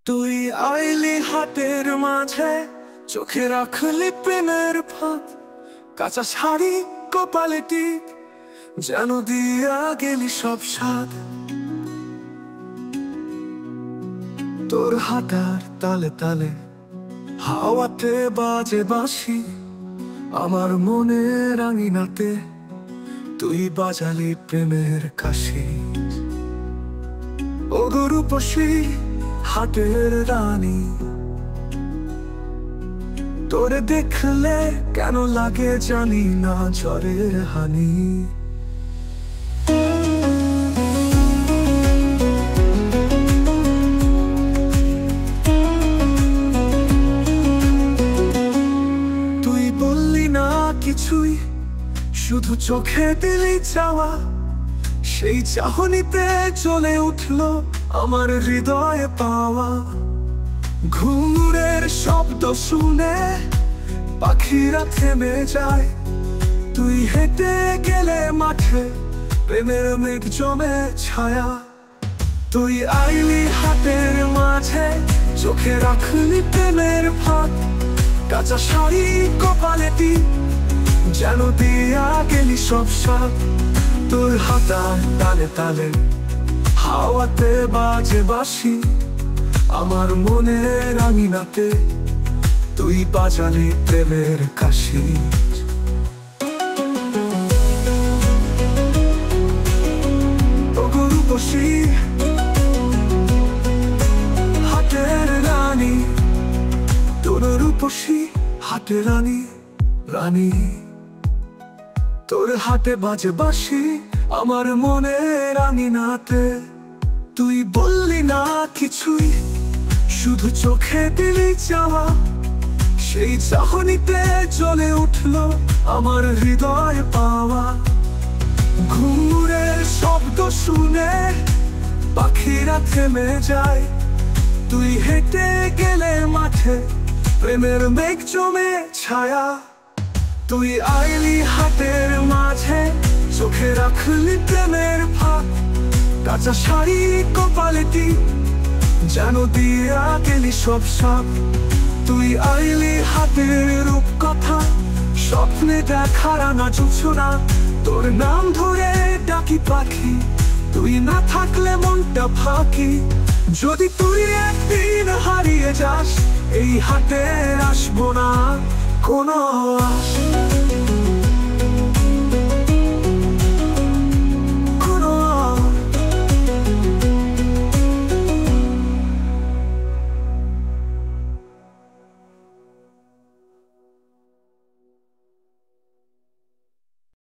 তুই আইলি হাতের মাঝে, চোখে রাখলি প্রেমের ফাঁদ, কাঁচা শাড়ি কপালে টিপ, যেন দিয়া গেলি সব স্বাদ। তোর হাঁটার তালে তালে হাওয়াতে বাজে বাঁশি, আমার মনে রাঙিনাতে তুই বাজালি প্রেমের কাশি। ও রূপসী হাটের রানী, তোরে দেখলে কেন লাগে জানি না ঝড়ের হানি। তুই বললি না কিছুই, শুধু চোখে দিলি চাওয়া, সেই চাহনিতে চলে উঠলো আমার হৃদয়ে পাওয়া। ঘুঙুরের শব্দ শুনে পাখিরা থেমে যায়, তুই হেঁটে গেলে মাঠে প্রেমের মেঘ জমে ছায়া। তুই আইলি হাতের মাঝে, চোখে রাখলি প্রেমের ফাঁদ, কাঁচা শাড়ি কপালে টিপ, যেন দিয়া গেলি সব স্বাদ। তোর হাঁটার তালে তালে হাওয়াতে বাজে বাঁশি, আমার মনে রাঙিনাতে তুই বাজালি প্রেমের কাশি। ও রূপসী হাটের রানী, তোর রূপসী হাটের রানী রানী। তোর হাতে বাজে বাঁশি, আমার মনে রাঙিনাতে তুই বললি না কিছুই, শুধু চোখে দিলি চাওয়া, সেই চাহনিতে জ্বলে উঠলো আমার হৃদয় পাওয়া। ঘুঙুরের শব্দ শুনে পাখিরা থেমে যায়, তুই হেঁটে গেলে মাঠে প্রেমের মেঘ জমে ছায়া। তুই আইলি হাতের মাঝে, চোখে রাখলি প্রেমের ফাঁদ, কাঁচা শাড়ি কপালে টিপ, যেন দিয়া গেলি সব স্বাদ। তুই আইলি হাতের রূপ কথা, স্বপ্নে দেখা রাঙা জোছনা, তোর নাম ধরে ডাকি পাখি, তুই না থাকলে মনটা ফাঁকি। যদি তুই একদিন হারিয়ে যাস, এই হাটে আসবো না কোনো আশ।